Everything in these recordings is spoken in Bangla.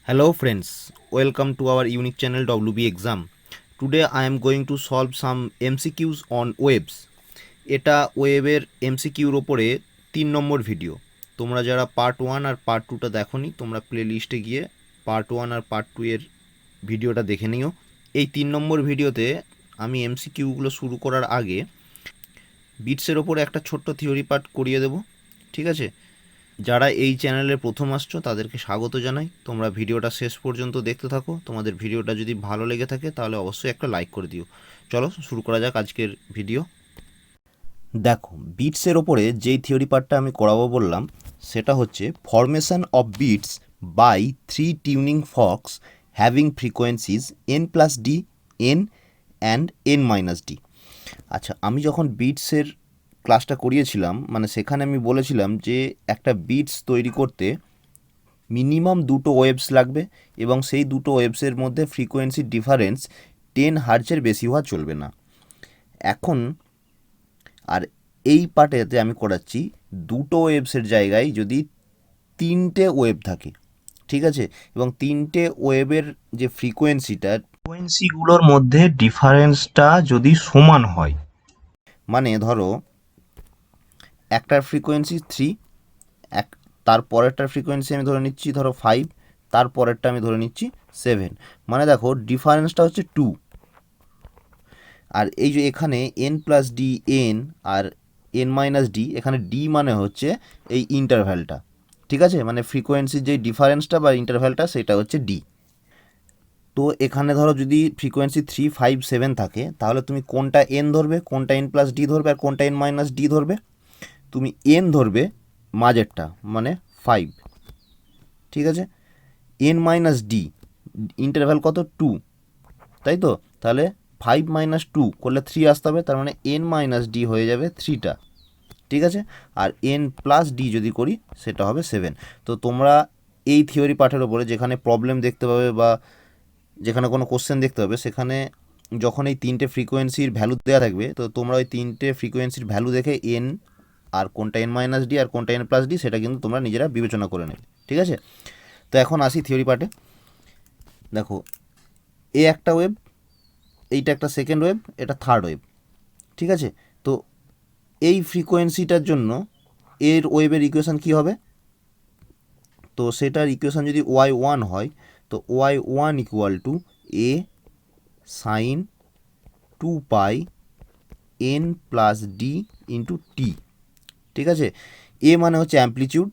Hello friends, welcome to our unique channel WB Exam. Today I am going to solve some MCQs on waves. এটা ওয়েবের এমসিকিউর ওপরে 3 নম্বর ভিডিও। তোমরা যারা পার্ট 1 আর পার্ট 2টা দেখোনি তোমরা প্লে লিস্টে গিয়ে পার্ট 1 আর পার্ট 2 এর ভিডিওটা দেখে নিও। এই 3 নম্বর ভিডিওতে আমি এমসিকিউগুলো শুরু করার আগে বিটসের ওপরে একটা ছোট্ট থিওরি পার্ট করিয়ে দেব, ঠিক আছে? যারা এই চ্যানেলে প্রথম আসছো তাদেরকে স্বাগত জানাই। তোমরা ভিডিওটা শেষ পর্যন্ত দেখতে থাকো। তোমাদের ভিডিওটা যদি ভালো লেগে থাকে তাহলে অবশ্যই একটা লাইক করে দিও। চলো শুরু করা যাক আজকের ভিডিও। দেখো, বিটসের ওপরে যেই থিওরি পার্টটা আমি করাবো বললাম সেটা হচ্ছে formation of beats by 3 tuning forks having frequencies n+d, n and n-d। আচ্ছা, আমি যখন বিটসের ক্লাসটা করিয়েছিলাম মানে সেখানে আমি বলেছিলাম যে একটা বিটস তৈরি করতে মিনিমাম 2টো ওয়েভস লাগবে এবং সেই 2টো ওয়েভসের মধ্যে ফ্রিকোয়েন্সির ডিফারেন্স 10 হার্টজের বেশি হওয়া চলবে না। এখন আর এই পার্টেতে আমি করাচ্ছি 2টো ওয়েভসের জায়গায় যদি 3টে ওয়েভ থাকে, ঠিক আছে? এবং 3টে ওয়েভের যে ফ্রিকোয়েন্সিগুলোর মধ্যে ডিফারেন্সটা যদি সমান হয়, মানে ধরো একটার ফ্রিকোয়েন্সি 3, এক তার পরেরটার ফ্রিকোয়েন্সি আমি ধরে নিচ্ছি ধরো 5, তার পরেরটা আমি ধরে নিচ্ছি 7, মানে দেখো ডিফারেন্সটা হচ্ছে 2। আর এই যে এখানে n+d n আর n-d, এখানে d মানে হচ্ছে এই ইন্টারভ্যালটা, ঠিক আছে? মানে ফ্রিকোয়েন্সির যে ডিফারেন্সটা বা ইন্টারভ্যালটা সেটা হচ্ছে d। তো এখানে ধরো যদি ফ্রিকোয়েন্সি 3, 5, 7 থাকে তাহলে তুমি কোনটা n ধরবে, কোনটা n+d ধরবে আর কোনটা n-d ধরবে? তুমি n ধরবে মাঝেরটা মানে 5, ঠিক আছে? n-d ইন্টারভ্যাল কত? 2, তাই তো? তাহলে 5 - 2 করলে 3 আসতে হবে, তার মানে n-d হয়ে যাবে 3টা, ঠিক আছে? আর n+d যদি করি সেটা হবে 7। তো তোমরা এই থিওরি পাঠের ওপরে যেখানে প্রবলেম দেখতে পাবে বা যেখানে কোনো কোশ্চেন দেখতে পাবে সেখানে যখন এই 3টে ফ্রিকোয়েন্সির ভ্যালু দেওয়া থাকবে তো তোমরা ওই 3টে ফ্রিকোয়েন্সির ভ্যালু দেখে n আর কোনটা n-d আর কোনটা n+d সেটা কিন্তু তোমরা নিজেরা বিবেচনা করে নেবে, ঠিক আছে? তো এখন আসি থিওরি পার্টে। দেখো, এ একটা ওয়েভ, এইটা একটা সেকেন্ড ওয়েভ, এটা থার্ড ওয়েভ, ঠিক আছে? তো এই ফ্রিকোয়েন্সিটার জন্য এর ওয়েভের ইকুয়েশান কী হবে? তো সেটার ইকুয়েশান যদি y1 হয় তো y1 = a sign 2π n+d into T, ঠিক আছে? এ মানে হচ্ছে অ্যাম্পলিটিউড।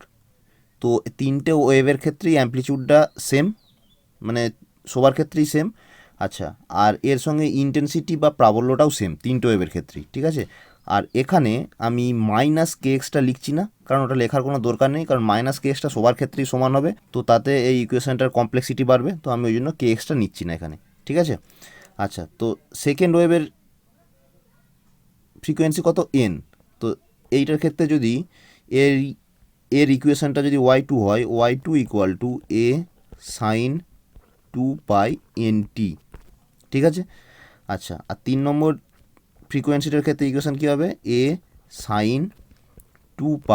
তো 3টে ওয়েভের ক্ষেত্রেই অ্যাম্পলিটিউডটা সেম, মানে সবার ক্ষেত্রেই সেম। আচ্ছা, আর এর সঙ্গে ইন্টেন্সিটি বা প্রাবল্যটাও সেম 3টে ওয়েভের ক্ষেত্রেই, ঠিক আছে? আর এখানে আমি -kxটা লিখছি না, কারণ ওটা লেখার কোনো দরকার নেই, কারণ -kxটা সবার ক্ষেত্রেই সমান হবে, তো তাতে এই ইকুয়েশনটার কমপ্লেক্সিটি বাড়বে, তো আমি ওই জন্য kxটা নিচ্ছি না এখানে, ঠিক আছে? আচ্ছা, তো সেকেন্ড ওয়েভের ফ্রিকোয়েন্সি কত? n। তো এইটার ক্ষেত্রে যদি এর এর ইকুয়েশনটা যদি y2 হয়, y2 = a সাইন 2π nt, ঠিক আছে? আচ্ছা, আর 3 নম্বর ফ্রিকোয়েন্সিটার ক্ষেত্রে ইকুয়েশন কী হবে? a sign 2π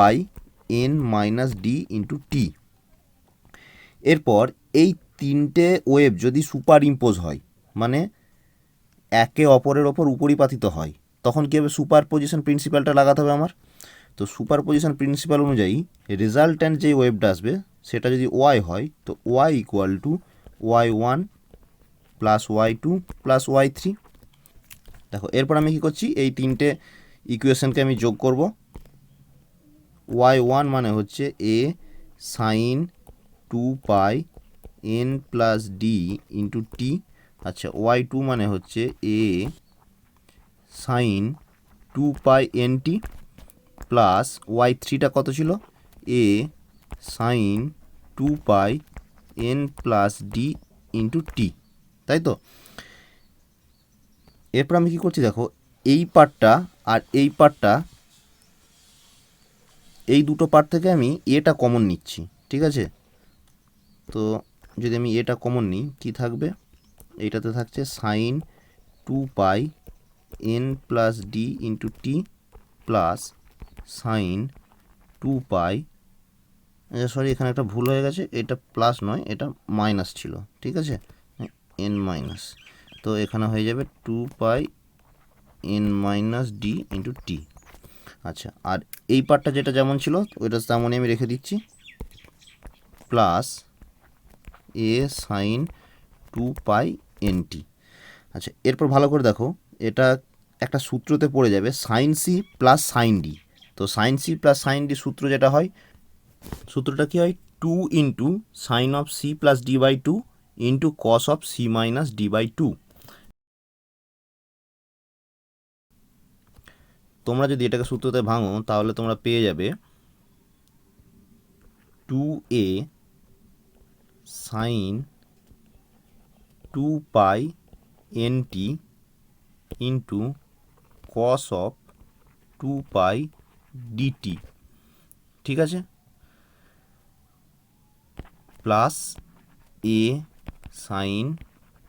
n-d into T. এরপর এই 3টে ওয়েভ যদি সুপার ইম্পোজ হয়, মানে একে অপরের ওপর উপরিপাতিত হয়, তখন কী হবে? সুপার পজিশন প্রিন্সিপালটা লাগাতে হবে আমার। তো সুপার পজিশন প্রিন্সিপাল অনুযায়ী রেজাল্ট্যান্ট যে ওয়েভটা আসবে সেটা যদি y হয় তো y = y1 plus y2 plus y3। দেখো, এরপর আমি কী করছি? এই 3টে ইকুয়েশনকে আমি যোগ করব। y1 মানে হচ্ছে a sign 2π n+d into T. আচ্ছা, y2 মানে হচ্ছে a সাইন 2π nt প্লাস y3টা কত ছিল? a sign 2π n+d into T, তাই তো? এরপর আমি কী করছি? দেখো, এই পার্টটা আর এই পার্টটা, এই দুটো পার্ট থেকে আমি এটা কমন নিচ্ছি, ঠিক আছে? তো যদি আমি এটা কমন নিই কী থাকবে? এইটাতে থাকছে sign 2π n+d into T plus sign 2π sorry, এখানে একটা ভুল হয়ে গেছে, এটা প্লাস নয়, এটা মাইনাস ছিল, ঠিক আছে, এন মাইনাস। তো এখানে হয়ে যাবে 2 pi N minus D into T. আচ্ছা, আর এই পার্টটা যেটা যেমন ছিল ওইটা তেমনই আমি রেখে দিচ্ছি, plus A sine 2 pi N t. আচ্ছা, এরপর ভালো করে দেখো, এটা একটা সূত্রতে পড়ে যাবে, sine C plus sine D. তো sine C plus sine D সূত্র যেটা হয়, সূত্রটা কী হয়, 2 sine of C plus D by 2 into cos of C minus D by 2। তোমরা যদি এটাকে সূত্রতে ভাঙো তাহলে তোমরা পেয়ে যাবে 2a sine 2 pi N T into cos of 2 pi DT, ঠিক আছে, plus A sine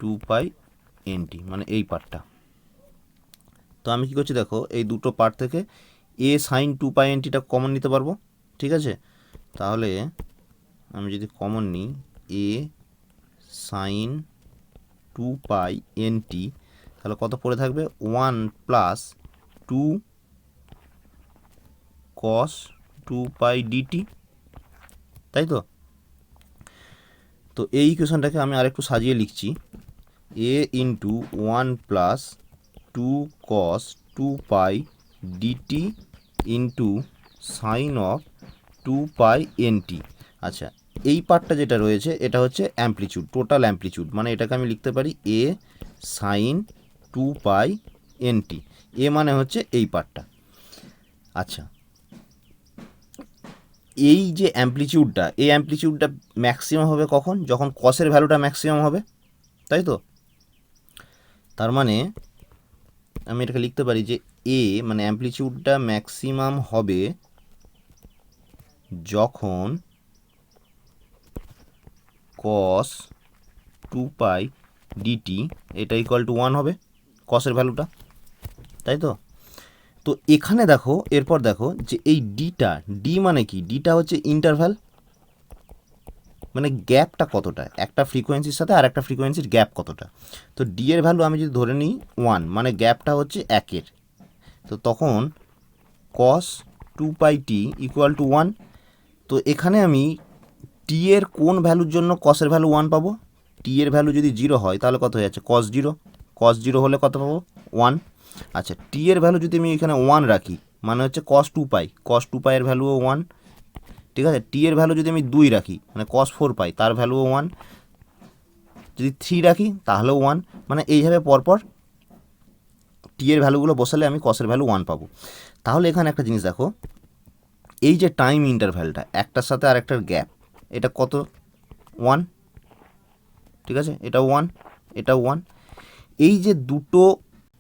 2 pi N T, মানে এই পার্টটা। তো আমি কী করছি দেখো, এই দুটো পার্ট থেকে এ সাইন 2 পাই এন টিটা কমন নিতে পারবো, ঠিক আছে। তাহলে আমি যদি কমন নিই এ সাইন 2 পাই এন টি, তাহলে কত পড়ে থাকবে, 1 প্লাস 2 কস 2 পাই ডিটি, তাই তো। তো এই ইকুয়েশনটাকে আমি আরেকটু সাজিয়ে লিখছি, A into 1 plus 2 cos 2 pi d t into sine of 2 pi N t. আচ্ছা, এই পার্টটা যেটা রয়েছে এটা হচ্ছে অ্যাম্পলিচিউড, টোটাল অ্যাম্পলিচিউড, মানে এটাকে আমি লিখতে পারি এ সাইন 2 পাই এন টি। এ মানে হচ্ছে এই পার্টটা। আচ্ছা, এই যে অ্যাম্পলিচিউডটা, এই অ্যাম্পলিচিউডটা ম্যাক্সিমাম হবে কখন, যখন কসের ভ্যালুটা ম্যাক্সিমাম হবে, তাই তো। তার মানে আমি এটাকে লিখতে পারি যে এ মানে অ্যাম্পলিচিউডটা ম্যাক্সিমাম হবে যখন কস 2 পাই ডিটি এটা ইকুয়াল টু 1 হবে, কসের ভ্যালুটা, তাই তো। তো এখানে দেখো, এরপর দেখো যে এই ডিটা, ডি মানে কি, ডিটা হচ্ছে ইন্টারভ্যাল, মানে গ্যাপটা কতটা একটা ফ্রিকোয়েন্সির সাথে আর একটা ফ্রিকোয়েন্সির গ্যাপ কতটা। তো ডি এর ভ্যালু আমি যদি ধরে নিই 1, মানে গ্যাপটা হচ্ছে 1, তো তখন কস 2 পাই টি ইকুয়াল টু 1। তো এখানে আমি টি এর কোন ভ্যালুর জন্য কসের ভ্যালু 1 পাবো, টি এর ভ্যালু যদি 0 হয় তাহলে কত হয়ে যাচ্ছে, কস 0, কস 0 হলে কত পাবো, 1। আচ্ছা, টি এর ভ্যালু যদি আমি এখানে 1 রাখি, মানে হচ্ছে কস 2 পাই, কস 2 পাই এর ভ্যালুও 1, ঠিক আছে। টি এর ভ্যালু যদি আমি 2 রাখি, মানে কস 4 পাই, তার ভ্যালুও 1, যদি 3 রাখি তাহলেও 1, মানে এইভাবে পরপর টি এর ভ্যালুগুলো বসালে আমি কসের ভ্যালু 1 পাবো। তাহলে এখানে একটা জিনিস দেখো, এই যে টাইম ইন্টারভ্যালটা একটার সাথে আরেকটার গ্যাপ, এটা কত, 1, ঠিক আছে, এটা 1, এটা 1। এই যে দুটো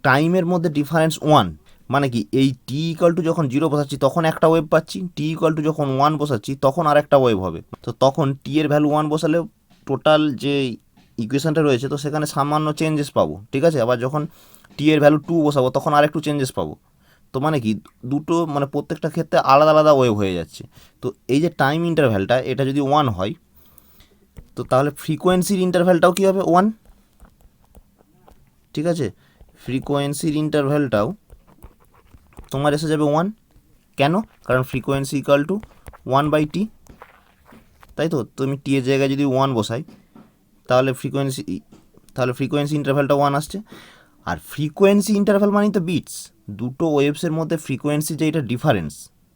টাইমের মধ্যে ডিফারেন্স 1, মানে কি, এই টি ইকুয়াল টু যখন 0 বসাচ্ছি তখন একটা ওয়েভ পাচ্ছি, টি ইকুয়াল টু যখন 1 বসাচ্ছি তখন আর একটা ওয়েভ হবে। তো তখন টি এর ভ্যালু 1 বসালে টোটাল যে ইকুয়েশনটা রয়েছে তো সেখানে সামান্য চেঞ্জেস পাবো, ঠিক আছে। আবার যখন টি এর ভ্যালু 2 বসাবো তখন আর একটু চেঞ্জেস পাবো। তো মানে কি, দুটো মানে প্রত্যেকটা ক্ষেত্রে আলাদা আলাদা ওয়েভ হয়ে যাচ্ছে। তো এই যে টাইম ইন্টারভ্যালটা এটা যদি 1 হয়, তো তাহলে ফ্রিকোয়েন্সির ইন্টারভ্যালটাও কী হবে, 1, ঠিক আছে। ফ্রিকোয়েন্সির ইন্টারভ্যালটাও তোমার এসে যাবে 1, কেন, কারণ ফ্রিকোয়েন্সি ইকুয়াল টু 1/t, তাই তো। তুমি টি এর জায়গায় যদি 1 বসাই তাহলে ফ্রিকোয়েন্সি ইন্টারভ্যালটা 1 আসছে। আর ফ্রিকোয়েন্সি ইন্টারভ্যাল মানেই তো বিটস, দুটো ওয়েভসের মধ্যে ফ্রিকোয়েন্সি যে এটা ডিফারেন্স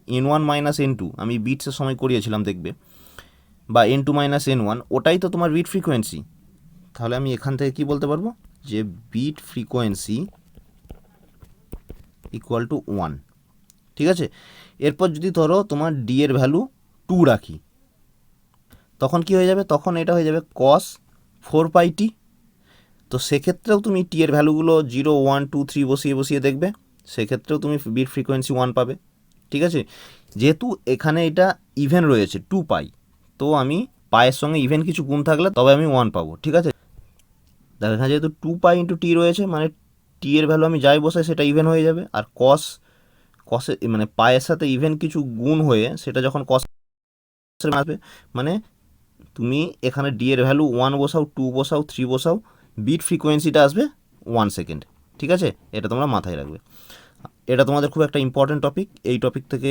n1 মাইনাস n2, আমি বিটসের সময় করিয়েছিলাম দেখবে, বা n2 মাইনাস n1, ওটাই তো তোমার বিট ফ্রিকোয়েন্সি। তাহলে আমি এখান থেকে কি বলতে পারবো, যে বিট ফ্রিকোয়েন্সি ইকুয়াল টু 1, ঠিক আছে। এরপর যদি ধরো তোমার ডি এর ভ্যালু 2 রাখি, তখন কি হয়ে যাবে, তখন এটা হয়ে যাবে কস 4 পাই টি। তো সেক্ষেত্রেও তুমি টি এর ভ্যালুগুলো 0, 1, 2, 3 বসিয়ে বসিয়ে দেখবে, সেক্ষেত্রেও তুমি বিট ফ্রিকোয়েন্সি 1 পাবে, ঠিক আছে। যেহেতু এখানে এটা ইভেন রয়েছে 2 পাই, তো আমি পায়ের সঙ্গে ইভেন কিছু গুণ থাকলে তবে আমি 1 পাবো, ঠিক আছে। দেখো এখানে যেহেতু 2 পাই ইন্টু টি রয়েছে, মানে টি এর ভ্যালু আমি যাই বসাই সেটা ইভেন হয়ে যাবে, আর কসে মানে পায়ের সাথে ইভেন কিছু গুণ হয়ে সেটা যখন কস আসবে, মানে তুমি এখানে ডি এর ভ্যালু 1 বসাও, 2 বসাও, 3 বসাও, বিট ফ্রিকোয়েন্সিটা আসবে 1 সেকেন্ড। ঠিক আছে, এটা তোমরা মাথায় রাখবে। এটা তোমাদের খুব একটা ইম্পর্টেন্ট টপিক, এই টপিক থেকে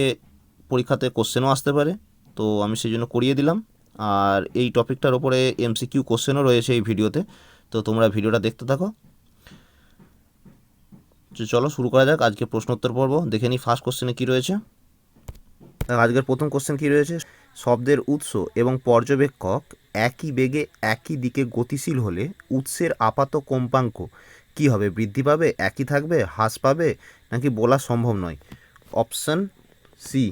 পরীক্ষাতে কোশ্চেনও আসতে পারে, তো আমি সেই জন্য করিয়ে দিলাম। আর এই টপিকটার ওপরে এমসিকিউ কোশ্চেনও রয়েছে এই ভিডিওতে, তো তোমরা ভিডিওটা দেখতে থাকো। চলো শুরু করা যাক আজকে প্রশ্নোত্তর পর্ব। দেখে নিই ফার্স্ট কোশ্চেনে কী রয়েছে। আজকের প্রথম কোশ্চেন কী রয়েছে, শব্দের উৎস এবং পর্যবেক্ষক একই বেগে একই দিকে গতিশীল হলে উৎসের আপাত কম্পাঙ্ক কী হবে? বৃদ্ধি পাবে, একই থাকবে, হ্রাস পাবে, নাকি বলা সম্ভব নয়? Option C.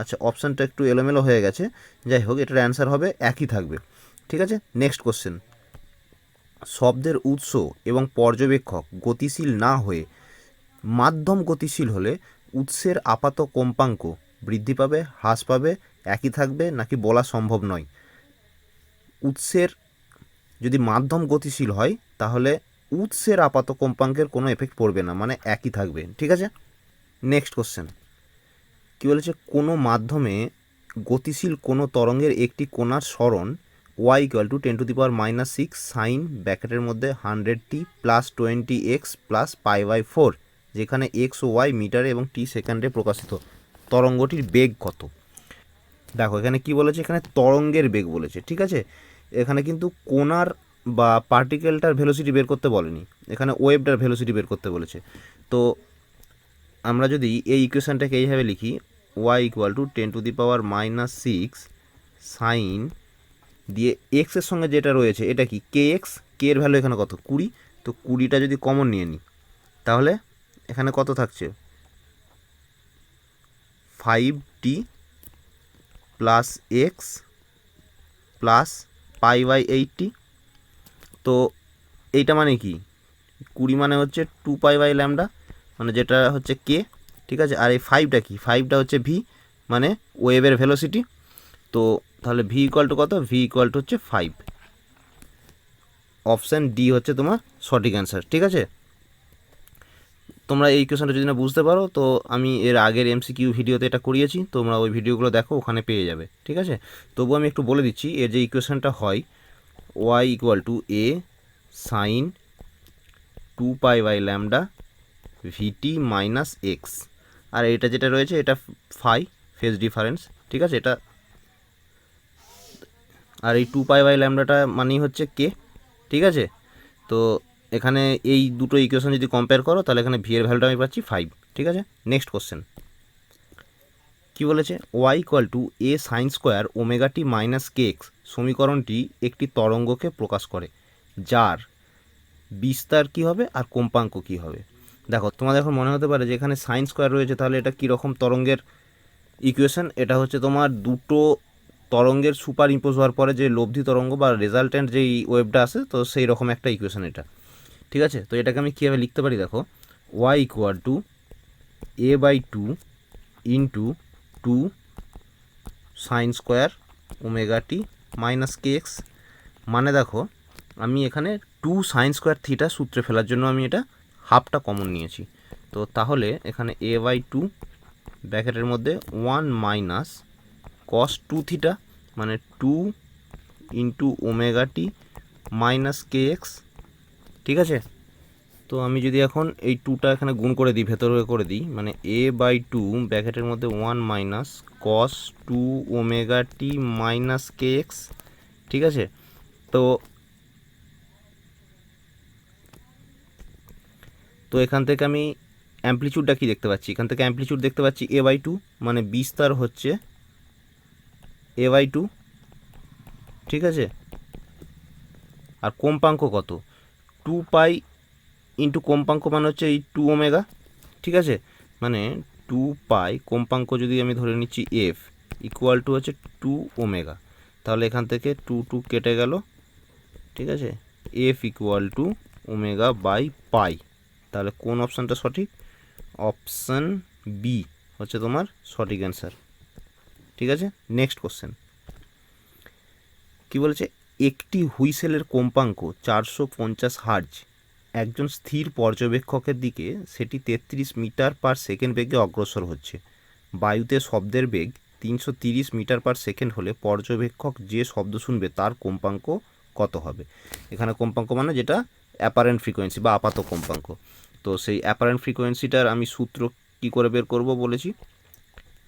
আচ্ছা, অপশানটা একটু এলোমেলো হয়ে গেছে, যাই হোক এটার অ্যান্সার হবে একই থাকবে। ঠিক আছে, নেক্সট কোশ্চেন, শব্দের উৎস এবং পর্যবেক্ষক গতিশীল না হয়ে মাধ্যম গতিশীল হলে উৎসের আপাত কম্পাঙ্ক বৃদ্ধি পাবে, হ্রাস পাবে, একই থাকবে, নাকি বলা সম্ভব নয়? উৎসের যদি মাধ্যম গতিশীল হয় তাহলে উৎসের আপাত কম্পাঙ্কের কোনো এফেক্ট পড়বে না, মানে একই থাকবে। ঠিক আছে, নেক্সট কোশ্চেন কী বলেছে, কোনো মাধ্যমে গতিশীল কোনো তরঙ্গের একটি কোণার সরণ y = 10⁻⁻6 সাইন ব্র্যাকেটের মধ্যে 100t প্লাস 20x প্লাস π/4, যেখানে এক্স ও ওয়াই মিটারে এবং টি সেকেন্ডে প্রকাশিত, তরঙ্গটির বেগ কত? দেখো এখানে কি বলেছে, এখানে তরঙ্গের বেগ বলেছে। ঠিক আছে, এখানে কিন্তু কোণার বা পার্টিকেলটার ভেলোসিটি বের করতে বলেনি, এখানে ওয়েভটার ভেলোসিটি বের করতে বলেছে। তো আমরা যদি এই ইকুয়েশানটাকে এইভাবে লিখি, y = 10⁻⁻6 সাইন দিয়ে এক্সের সঙ্গে যেটা রয়েছে এটা কি কে এক্স, কে এর ভ্যালু এখানে কত 20, তো 20টা যদি কমন নিয়ে নিই তাহলে এখানে কত থাকছে 5t plus x plus π/8t। তো এইটা মানে কি 20 মানে হচ্ছে 2π/λ, মানে যেটা হচ্ছে কে। ঠিক আছে, আর এই 5টা কি, 5টা হচ্ছে ভি, মানে ওয়েভের ভেলোসিটি। তো তাহলে ভি = কত, ভি = হচ্ছে 5। অপশান ডি হচ্ছে তোমার সঠিক অ্যান্সার। ঠিক আছে, তোমরা এই কোয়েশনটা যদি না বুঝতে পারো তো আমি এর আগের এমসিকিউ ভিডিওতে এটা করিয়েছি, তোমরা ওই ভিডিওগুলো দেখো, ওখানে পেয়ে যাবে। ঠিক আছে, তবু আমি একটু বলে দিচ্ছি, এর যে ইকুয়েশনটা হয় y = a sine 2π/λ vt minus x, আর এটা যেটা রয়েছে এটা ফাই ফেজ ডিফারেন্স। ঠিক আছে, এটা আর এই 2π/λটা মানেই হচ্ছে কে। ঠিক আছে, তো এখানে এই দুটো ইকুয়েশন যদি কম্পেয়ার করো তাহলে এখানে ভি এর ভ্যালুটা আমি পাচ্ছি 5। ঠিক আছে, নেক্সট কোশ্চেন কী বলেছে, y = a sign square omega t minus k x সমীকরণটি একটি তরঙ্গকে প্রকাশ করে যার বিস্তার কী হবে আর কম্পাঙ্ক কী হবে। দেখো তোমাদের এখন মনে হতে পারে যে এখানে সাইন স্কোয়ার রয়েছে, তাহলে এটা কীরকম তরঙ্গের ইকুয়েশন? এটা হচ্ছে তোমার দুটো তরঙ্গের সুপার ইম্পোজ হওয়ার পরে যে লব্ধি তরঙ্গ বা রেজাল্টেন্ট যেই ওয়েভটা আসে, তো সেই রকম একটা ইকুয়েশন এটা। ঠিক আছে, তো এটাকে আমি কীভাবে লিখতে পারি, দেখো y = a/2 into 2 sine square omega t minus k x, মানে দেখো আমি এখানে 2 সাইন স্কোয়ার থিটা সূত্রে ফেলার জন্য আমি এটা হাফটা কমন নিয়েছি। তো তাহলে এখানে a/2 ব্র্যাকেটের মধ্যে 1 মাইনাস কস 2 থিটা, মানে 2 into omega t minus k x. ঠিক আছে, তো আমি যদি এখন এই 2টা এখানে গুণ করে দিই, ভেতরে করে দিই, মানে a/2 ব্র্যাকেটের মধ্যে 1 minus cos 2 omega t minus k x. ঠিক আছে, তো এখান থেকে আমি অ্যাম্পলিচিউডটা কি দেখতে পাচ্ছি, এখান থেকে অ্যাম্পলিচিউড দেখতে পাচ্ছি a/2, মানে বিস্তার হচ্ছে a/2। ঠিক আছে, আর কম্পাঙ্ক কত 2π ইন্টু কম্পাঙ্ক মানে হচ্ছে এই 2 ওমেগা। ঠিক আছে, মানে 2π কম্পাঙ্ক যদি আমি ধরে নিচ্ছি এফ = হচ্ছে 2 ওমেগা, তাহলে এখান থেকে 2 কেটে গেল। ঠিক আছে, এফ = ওমেগা বাই পাই, তাহলে কোন অপশানটা সঠিক? অপশান বি হচ্ছে তোমার সঠিক অ্যান্সার। ঠিক আছে, নেক্সট কোশ্চেন কী বলেছে, একটি হুইসেলের কম্পাঙ্ক 450 হার্জ, একজন স্থির পর্যবেক্ষকের দিকে সেটি 33 মিটার পার সেকেন্ড বেগে অগ্রসর হচ্ছে, বায়ুতে শব্দের বেগ 330 মিটার পার সেকেন্ড হলে পর্যবেক্ষক যে শব্দ শুনবে তার কম্পাঙ্ক কত হবে। এখানে কম্পাঙ্ক মানে যেটা অ্যাপারেন্ট ফ্রিকোয়েন্সি বা আপাত কম্পাঙ্ক। তো সেই অ্যাপারেন্ট ফ্রিকোয়েন্সিটার আমি সূত্র কী করে বের করব বলেছি।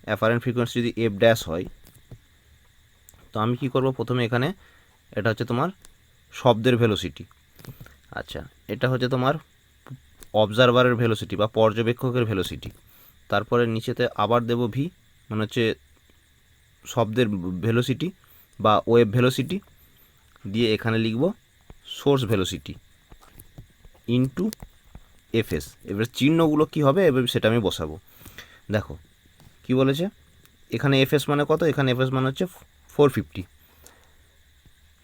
অ্যাপারেন্ট ফ্রিকোয়েন্সি যদি এফ ড্যাশ হয়, তো আমি কি করব, প্রথমে এখানে এটা হচ্ছে তোমার শব্দের ভেলোসিটি। আচ্ছা, এটা হচ্ছে তোমার অবজারভারের ভেলোসিটি বা পর্যবেক্ষকের ভেলোসিটি। তারপরে নিচেতে আবার দেব ভি, মানে হচ্ছে শব্দের ভেলোসিটি বা ওয়েভ ভেলোসিটি, দিয়ে এখানে লিখব সোর্স ভেলোসিটি ইনটু এফএস। এবার চিহ্নগুলো কী হবে এবার সেটা আমি বসাবো। দেখো কি বলেছে, এখানে এফএস মানে কত, এখানে এফএস মানে হচ্ছে 450।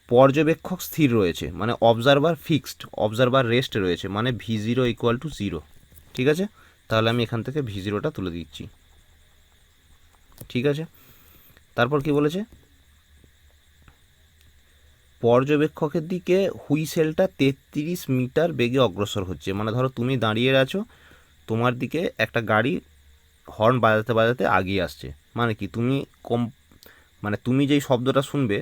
পর্যবেক্ষক স্থির রয়েছে মানে অবজারভার ফিক্সড, অবজারভার রেস্ট রয়েছে মানে ভি জিরো ইকুয়াল টু 0। ঠিক আছে, তাহলে আমি এখান থেকে ভি জিরোটা তুলে দিচ্ছি। ঠিক আছে, তারপর কি বলেছে, পর্যবেক্ষকের দিকে হুইসেলটা 33 মিটার বেগে অগ্রসর হচ্ছে। মানে ধরো তুমি দাঁড়িয়ে আছো, তোমার দিকে একটা গাড়ি হর্ন বাজাতে বাজাতে আগিয়ে আসছে। মানে কি, তুমি মানে তুমি যেই শব্দটা শুনবে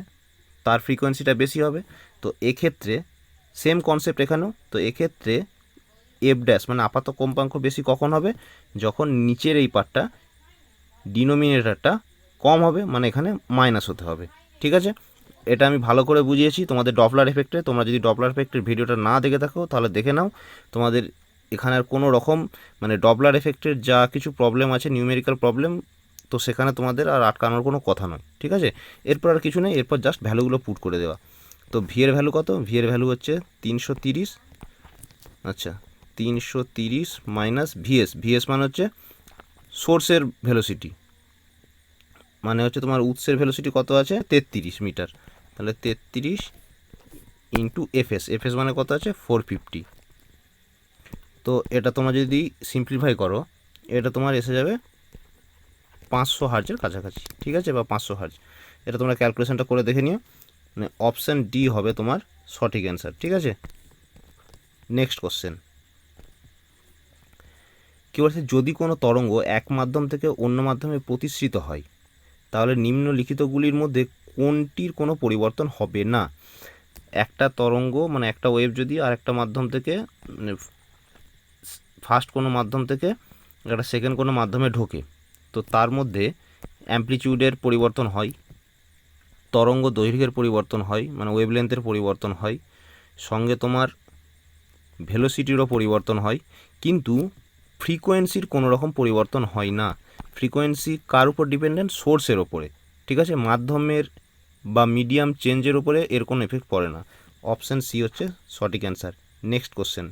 তার ফ্রিকোয়েন্সিটা বেশি হবে। তো এক্ষেত্রে সেম কনসেপ্ট এখানেও। তো এক্ষেত্রে এফ ড্যাশ মানে আপাত কম্পাঙ্ক বেশি কখন হবে, যখন নিচের এই পার্টটা ডিনোমিনেটরটা কম হবে, মানে এখানে মাইনাস হতে হবে। ঠিক আছে, এটা আমি ভালো করে বুঝিয়েছি তোমাদের ডপলার এফেক্টে। তোমরা যদি ডপলার এফেক্টের ভিডিওটা না দেখে থাকো তাহলে দেখে নাও। তোমাদের এখানে আর কোনো রকম মানে ডপলার এফেক্টের যা কিছু প্রবলেম আছে, নিউমেরিক্যাল প্রবলেম, তো সেখানে তোমাদের আর আটকানোর কোনো কথা নয়। ঠিক আছে, এরপর আর কিছু নেই, এরপর জাস্ট ভ্যালুগুলো পুট করে দেওয়া। তো ভি এর ভ্যালু কত, ভি এর ভ্যালু হচ্ছে 330। আচ্ছা, 330 মাইনাস ভিএস, ভিএস মানে হচ্ছে সোর্সের ভেলোসিটি, মানে হচ্ছে তোমার উৎসের ভেলোসিটি কত আছে 33 মিটার, তাহলে 33 ইন্টু এফএস, এফএস মানে কত আছে 450। তো এটা তোমরা যদি সিম্পলিফাই করো এটা তোমার এসে যাবে 500 হার্জের কাছাকাছি। ঠিক আছে, বা 500 হার্জ। এটা তোমরা ক্যালকুলেশনটা করে দেখে নিও, মানে অপশান ডি হবে তোমার সঠিক অ্যান্সার। ঠিক আছে, নেক্সট কোশ্চেন কী বলছে, যদি কোনো তরঙ্গ এক মাধ্যম থেকে অন্য মাধ্যমে প্রতিসৃত হয় তাহলে নিম্নলিখিতগুলির মধ্যে কোনটির কোনো পরিবর্তন হবে না। একটা তরঙ্গ মানে একটা ওয়েভ যদি আর একটা মাধ্যম থেকে মানে ফার্স্ট কোনো মাধ্যম থেকে একটা সেকেন্ড কোনো মাধ্যমে ঢোকে, তো তার মধ্যে অ্যামপ্লিটিউডের পরিবর্তন হয়, তরঙ্গ দৈর্ঘ্যের পরিবর্তন হয় মানে ওয়েভলেন্থের পরিবর্তন হয়, সঙ্গে তোমার ভেলোসিটিরও পরিবর্তন হয়, কিন্তু ফ্রিকোয়েন্সির কোনো রকম পরিবর্তন হয় না। ফ্রিকোয়েন্সি কার উপর ডিপেন্ডেন্ট, সোর্সের ওপরে। ঠিক আছে, মাধ্যমের বা মিডিয়াম চেঞ্জের উপরে এর কোনো এফেক্ট পড়ে না। অপশান সি হচ্ছে সঠিক অ্যান্সার। নেক্সট কোশ্চেন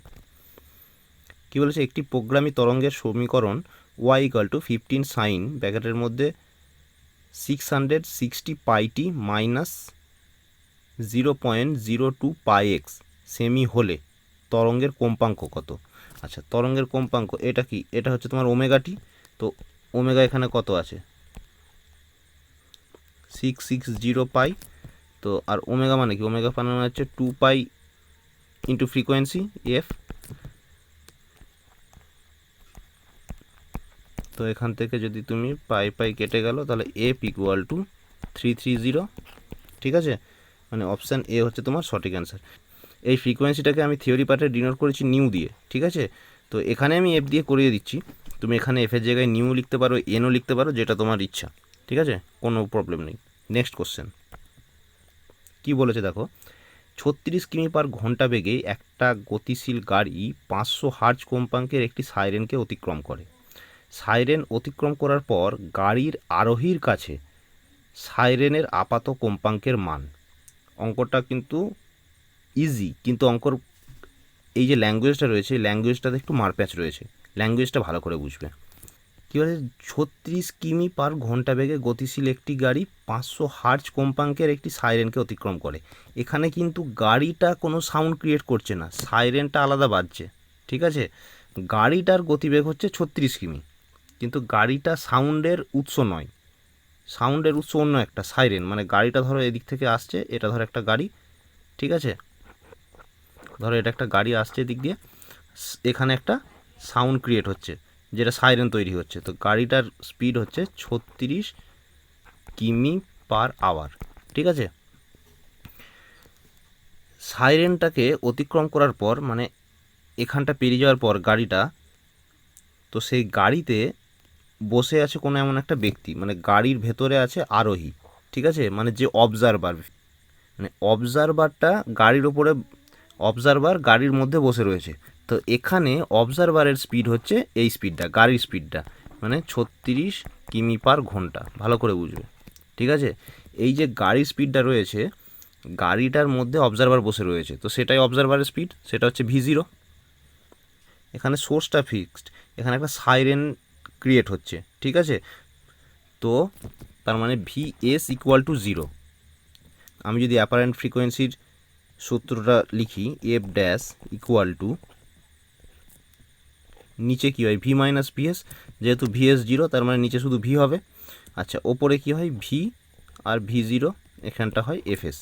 কী বলেছে, একটি প্রোগ্রামী তরঙ্গের সমীকরণ ওয়াই ইকাল টু 15 সাইন ব্র্যাকেটের মধ্যে 660 পাইটি মাইনাস 0.02 পাই এক্স সেমি হলে তরঙ্গের কম্পাঙ্ক কত। আচ্ছা, তরঙ্গের কম্পাঙ্ক এটা কি, এটা হচ্ছে তোমার ওমেগাটি। তো ওমেগা এখানে কত আছে 660 পাই। তো আর ওমেগা মানে কি, ওমেগা মানে হচ্ছে 2 পাই ইন্টু ফ্রিকোয়েন্সি এফ। তো এখান থেকে যদি তুমি পাই পাই কেটে গেল তাহলে এফ ইকুয়াল টু 330। ঠিক আছে, মানে অপশান এ হচ্ছে তোমার সঠিক অ্যান্সার। এই ফ্রিকোয়েন্সিটাকে আমি থিওরি পার্টে ডিনোট করেছি নিউ দিয়ে। ঠিক আছে, তো এখানে আমি এফ দিয়ে করিয়ে দিচ্ছি, তুমি এখানে এফের জায়গায় নিউ লিখতে পারো, এনও লিখতে পারো, যেটা তোমার ইচ্ছা। ঠিক আছে, কোনো প্রবলেম নেই। নেক্সট কোশ্চেন কী বলেছে দেখো, 36 কিমি পার ঘন্টা বেগে একটা গতিশীল গাড়ি 500 হার্জ কম্পাঙ্কের একটি সাইরেনকে অতিক্রম করে। সাইরেন অতিক্রম করার পর গাড়ির আরোহীর কাছে সাইরেনের আপাত কম্পাঙ্কের মান। অঙ্কটা কিন্তু ইজি, কিন্তু অঙ্কর এই যে ল্যাঙ্গুয়েজটা রয়েছে এই ল্যাঙ্গুয়েজটাতে একটু মারপ্যাচ রয়েছে, ল্যাঙ্গুয়েজটা ভালো করে বুঝবে। কী বলে, 36 কিমি পার ঘন্টা বেগে গতিশীল একটি গাড়ি 500 হার্জ কম্পাঙ্কের একটি সাইরেনকে অতিক্রম করে। এখানে কিন্তু গাড়িটা কোনো সাউন্ড ক্রিয়েট করছে না, সাইরেনটা আলাদা বাজছে। ঠিক আছে, গাড়িটার গতিবেগ হচ্ছে 36 কিমি, কিন্তু গাড়িটা সাউন্ডের উৎস নয়, সাউন্ডের উৎস অন্য একটা সাইরেন। মানে গাড়িটা ধরো এদিক থেকে আসছে, এটা ধরো একটা গাড়ি। ঠিক আছে, ধরো এটা একটা গাড়ি আসছে এদিক দিয়ে, এখানে একটা সাউন্ড ক্রিয়েট হচ্ছে যেটা সাইরেন তৈরি হচ্ছে। তো গাড়িটার স্পিড হচ্ছে 36 কিমি পার আওয়ার। ঠিক আছে, সাইরেনটাকে অতিক্রম করার পর মানে এখানটা পেরিয়ে যাওয়ার পর গাড়িটা, তো সেই গাড়িতে বসে আছে কোনো এমন একটা ব্যক্তি, মানে গাড়ির ভেতরে আছে আরোহী। ঠিক আছে, মানে যে অবজারভার, মানে অবজারভারটা গাড়ির ওপরে, অবজারভার গাড়ির মধ্যে বসে রয়েছে। তো এখানে অবজারভারের স্পিড হচ্ছে এই স্পিডটা, গাড়ির স্পিডটা, মানে 36 কিমি পার ঘন্টা। ভালো করে বুঝবে। ঠিক আছে, এই যে গাড়ির স্পিডটা রয়েছে, গাড়িটার মধ্যে অবজারভার বসে রয়েছে, তো সেটাই অবজারভারের স্পিড, সেটা হচ্ছে V0। এখানে সোর্সটা ফিক্সড, এখানে একটা সাইরেন ক্রিয়েট হচ্ছে। ঠিক আছে, তো তার মানে VS ইকুয়াল টু 0। আমি যদি অ্যাপারেন্ট ফ্রিকোয়েন্সির সূত্রটা লিখি, এফ ড্যাশ ইকুয়াল টু, নিচে কী হয় V মাইনাস VS, যেহেতু VS 0 তার মানে নিচে শুধু V হবে। আচ্ছা, ওপরে কী হয় V আর V0, এখানটা হয় FS।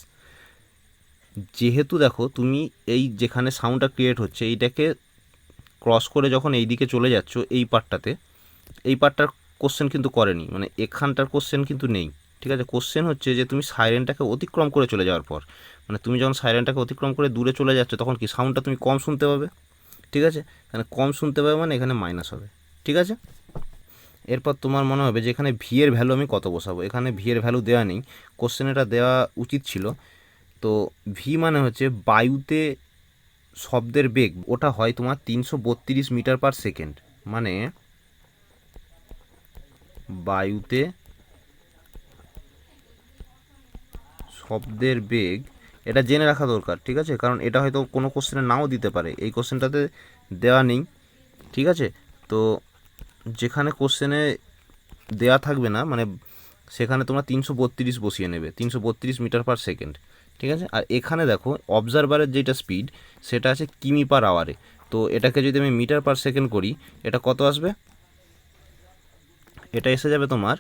যেহেতু দেখো তুমি এই যেখানে সাউন্ডটা ক্রিয়েট হচ্ছে এইটাকে ক্রস করে যখন এই দিকে চলে যাচ্ছ এই পার্টটাতে, এই পার্টটার কোশ্চেন কিন্তু করেনি, মানে এখানটার কোশ্চেন কিন্তু নেই। ঠিক আছে, কোশ্চেন হচ্ছে যে তুমি সাইরেনটাকে অতিক্রম করে চলে যাওয়ার পর, মানে তুমি যখন সাইরেনটাকে অতিক্রম করে দূরে চলে যাচ্ছ তখন কি সাউন্ডটা তুমি কম শুনতে পাবে। ঠিক আছে, এখানে কম শুনতে পাবে মানে এখানে মাইনাস হবে। ঠিক আছে, এরপর তোমার মনে হবে যে এখানে ভি এর ভ্যালু আমি কত বসাবো। এখানে ভি এর ভ্যালু দেওয়া নেই, কোশ্চেন এটা দেওয়া উচিত ছিল। তো ভি মানে হচ্ছে বায়ুতে শব্দের বেগ, ওটা হয় তোমার 332 মিটার পার সেকেন্ড। মানে বায়ুতে শব্দের বেগ, এটা জেনে রাখা দরকার। ঠিক আছে, কারণ এটা হয়তো কোনো কোশ্চেনে নাও দিতে পারে, এই কোশ্চেনটাতে দেওয়া নেই। ঠিক আছে, তো যেখানে কোশ্চেনে দেওয়া থাকবে না মানে সেখানে তোমরা 332 বসিয়ে নেবে, 332 মিটার পার সেকেন্ড। ঠিক আছে, আর এখানে দেখো অবজারভারের যেটা স্পিড সেটা আছে কিমি পার আওয়ারে, তো এটাকে যদি আমি মিটার পার সেকেন্ড করি এটা কত আসবে, এটা এসে যাবে তোমার,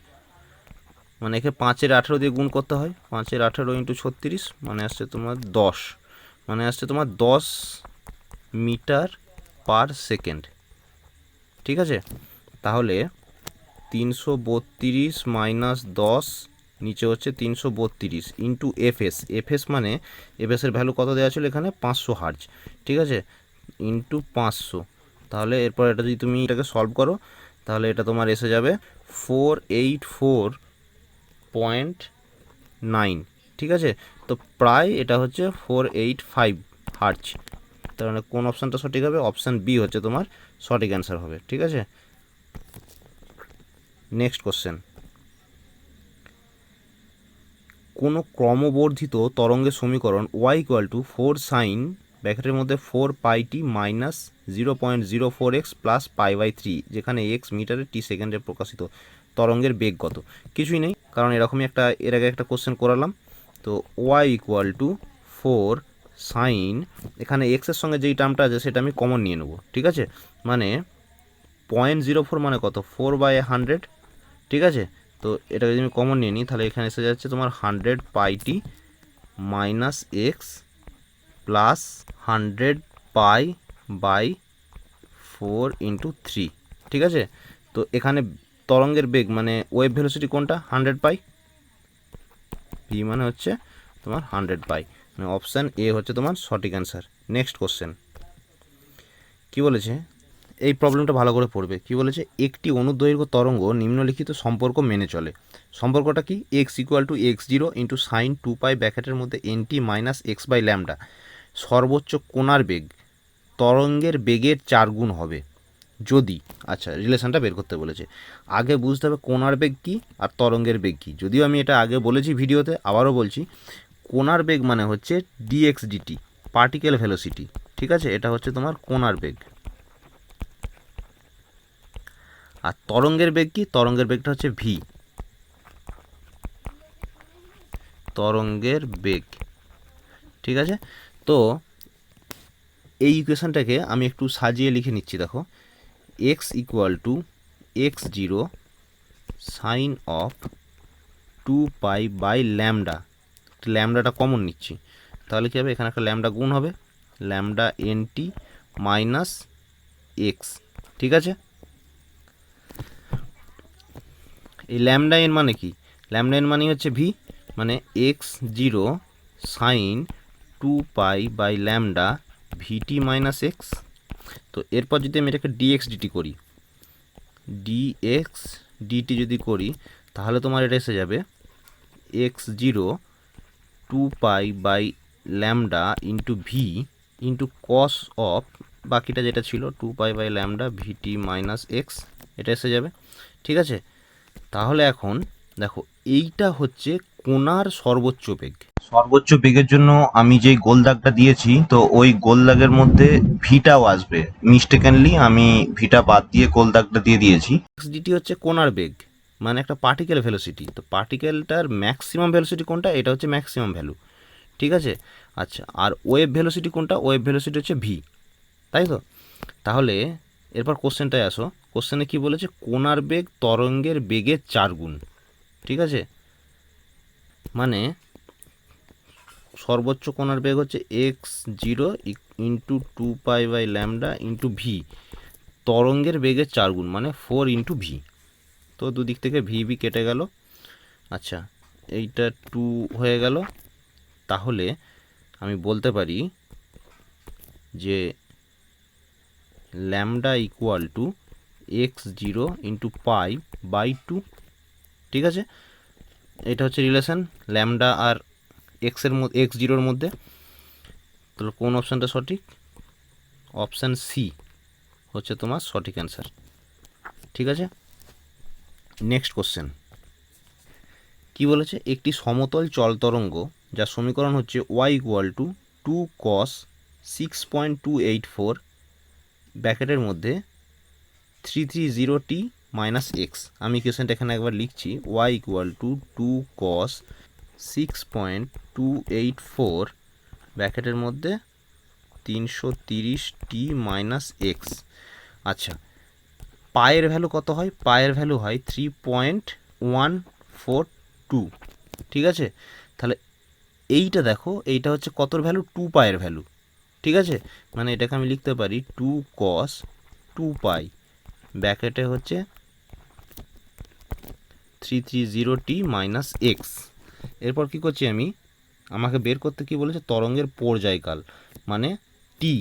মানে একে 5-এর 18 দিয়ে গুণ করতে হয়, 5-এর 18 ইন্টু 36 মানে আসছে তোমার 10, মানে আসছে তোমার 10 মিটার পার সেকেন্ড। ঠিক আছে, তাহলে 332 মাইনাস 10 নিচে হচ্ছে 332 ইন্টু এফএস, এফএস মানে এফএসের ভ্যালু কত দেওয়া ছিল এখানে 500 হার্জ। ঠিক আছে, ইন্টু 500, তাহলে এরপর এটা যদি তুমি এটাকে সলভ করো তাহলে এটা তোমার এসে যাবে 484.9। ঠিক আছে, তো প্রায় এটা হচ্ছে 485 হার্জ। তার মানে কোন অপশানটা সঠিক হবে, অপশান বি হচ্ছে তোমার সঠিক অ্যান্সার হবে। ঠিক আছে, নেক্সট কোশ্চেন, কোনো ক্রমবর্ধিত তরঙ্গের সমীকরণ y ইকুয়াল টু 4 সাইন ব্র্যাকেটের মধ্যে 4 পাই টি মাইনাস 0.04x প্লাস π/3, যেখানে x মিটারে টি সেকেন্ডে প্রকাশিত তরঙ্গের বেগ কত। কিছুই নেই, কারণ এরকমই একটা এর আগে একটা কোশ্চেন করালাম। তো y ইকুয়াল টু 4 সাইন, এখানে এক্সের সঙ্গে যেই টার্মটা আছে সেটা আমি কমন নিয়ে নেব। ঠিক আছে, মানে 0.04 মানে কত, 4/100। ঠিক আছে, তো এটা যদি আমি কমন নিয়ে নিই তাহলে এখানে এসে যাচ্ছে তোমার 100 pi t minus x plus 100 pi by 4 into 3। ঠিক আছে, তো এখানে তরঙ্গের বেগ মানে ওয়েভ ভেলোসিটি কোনটা, 100 পাই, ভি মানে হচ্ছে তোমার 100 পাই, মানে অপশান এ হচ্ছে তোমার সঠিক অ্যান্সার। নেক্সট কোশ্চেন কী বলেছে, এই প্রবলেমটা ভালো করে পড়বে। কি বলেছে, একটি অনুদৈর্ঘ্য তরঙ্গ নিম্নলিখিত সম্পর্ক মেনে চলে। সম্পর্কটা কি, x equal to x0 into sine 2π ব্র্যাকেটের মধ্যে NT minus x by lambda, সর্বোচ্চ কোণার বেগ তরঙ্গের বেগের 4 গুণ হবে যদি, আচ্ছা রিলেশনটা বের করতে বলেছে। আগে বুঝতে হবে কোণার বেগ কী আর তরঙ্গের বেগ কী, যদিও আমি এটা আগে বলেছি ভিডিওতে, আবারও বলছি। কোণার বেগ মানে হচ্ছে dx/dt, পার্টিকেল ভেলোসিটি। ঠিক আছে, এটা হচ্ছে তোমার কোণার বেগ। আর তরঙ্গের বেগ কি, তরঙ্গের বেগটা হচ্ছে ভি, তরঙ্গের বেগ। ঠিক আছে, তো এই ইকুয়েশনটাকে আমি একটু সাজিয়ে লিখে নিচ্ছি। দেখো, x equal to x0 sine of 2π by lambda, ল্যামডাটা কমন নিচ্ছি, তাহলে কী হবে, এখানে একটা ল্যামডা গুণ হবে, ল্যামডা NT মাইনাস এক্স। ঠিক আছে, এই ল্যামডা এন মানে কি, ল্যামডা এন মানে হচ্ছে ভি, মানে x zero sine 2π/λ v t minus x. তো এরপর যদি আমি এটাকে ডিএক্স ডিটি করি, ডিএক্স ডিটি যদি করি তাহলে তোমার এটা এসে যাবে x zero 2π/λ into v into cos of বাকিটা যেটা ছিল 2π/λ ভিটি মাইনাস এক্স, এটা এসে যাবে। ঠিক আছে, তাহলে এখন দেখো এইটা হচ্ছে কোণার সর্বোচ্চ বেগ। সর্বোচ্চ বেগের জন্য আমি যেই গোল দাগটা দিয়েছি, তো ওই গোল দাগের মধ্যে ভিটাও আসবে। মিস্টেকেনলি আমি ভিটা বাদ দিয়ে গোল দাগটা দিয়ে দিয়েছি। ডিটি হচ্ছে কোণার বেগ, মানে একটা পার্টিকেল ভেলোসিটি। তো পার্টিকেলটার ম্যাক্সিমাম ভেলোসিটি কোনটা? এটা হচ্ছে ম্যাক্সিমাম ভ্যালু। ঠিক আছে, আচ্ছা, আর ওয়েভ ভেলোসিটি কোনটা? ওয়েভ ভেলোসিটি হচ্ছে ভি, তাই তো? তাহলে এরপর কোশ্চেনটায় আসো। কোশ্চেনে কি বলেছে? কোণার বেগ তরঙ্গের বেগের 4 গুণ। ঠিক আছে, মানে সর্বোচ্চ কোণার বেগ হচ্ছে x zero into 2π/λ into v, তরঙ্গের বেগের 4 গুণ, মানে 4 ইন্টু ভি। তো দুদিক থেকে ভি ভি কেটে গেল। আচ্ছা, এইটা 2 হয়ে গেল। তাহলে আমি বলতে পারি যে lambda equal to x zero into π/2। ঠিক আছে, এটা হচ্ছে রিলেশন ল্যামডা আর এক্সের মধ্যে, এক্স জিরোর মধ্যে। তাহলে কোন অপশানটা সঠিক? অপশান সি হচ্ছে তোমার সঠিক অ্যান্সার। ঠিক আছে, নেক্সট কোশ্চেন কি বলেছে? একটি সমতল চল তরঙ্গ যার সমীকরণ হচ্ছে y ইকুয়াল টু 2 cos 6.284 ব্র্যাকেটের মধ্যে 330t মাইনাস এক্স। আমি কোশ্চেনটা এখানে একবার লিখছি, y ইকুয়াল টু 2 cos 6.284 ব্র্যাকেটের মধ্যে 330t মাইনাস এক্স। আচ্ছা, পায়ের ভ্যালু কত হয়? পায়ের ভ্যালু হয় 3.142। ঠিক আছে, তাহলে এইটা দেখো, এইটা হচ্ছে কতর ভ্যালু? 2 পায়ের ভ্যালু। ঠিক আছে, মানে এটাকে আমি লিখতে পারি 2 cos 2π ব্র্যাকেটে হচ্ছে 330t মাইনাস এক্স। এরপর কী করছি আমি? আমাকে বের করতে কি বলেছে? তরঙ্গের পর্যায়কাল, মানে টি,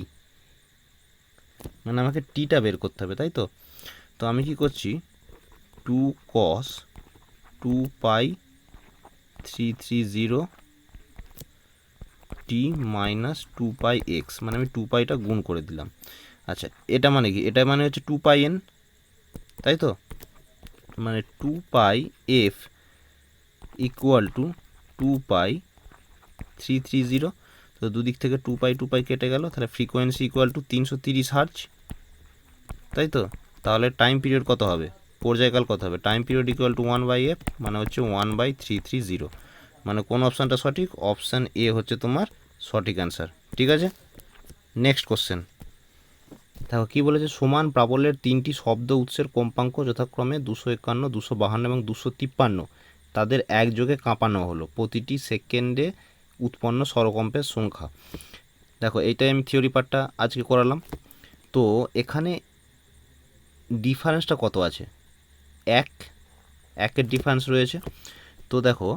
মানে আমাকে টিটা বের করতে হবে, তাই তো? তো আমি কি করছি? 2 cos 2π 330t মাইনাস 2πx, মানে আমি 2πটা গুণ করে দিলাম। আচ্ছা, এটা মানে কি? এটা মানে হচ্ছে 2πn, তাই তো? মানে 2πf ইকুয়াল টু 2π 330। তো দুদিক থেকে 2π কেটে গেল, তাহলে ফ্রিকোয়েন্সি ইকুয়াল টু 330 হার্জ, তাই তো? তাহলে টাইম পিরিয়ড কত হবে? পর্যায়কাল কত হবে? Time period equal to 1/f, মানে হচ্ছে 1/330। মানে কোন অপশানটা সঠিক? অপশান এ হচ্ছে তোমার সঠিক অ্যান্সার। ঠিক আছে, নেক্সট কোশ্চেন দেখো কী বলেছে? সমান প্রাবল্যের 3টি শব্দ উৎসের কম্পাঙ্ক যথাক্রমে 251, 252 এবং 253 তাদের একযোগে কাঁপানো হলো। প্রতিটি সেকেন্ডে উৎপন্ন স্বরকম্পের সংখ্যা। দেখো এইটাই আমি থিওরি পার্টটা আজকে করালাম। তো এখানে ডিফারেন্সটা কত আছে? একের ডিফারেন্স রয়েছে। তো দেখো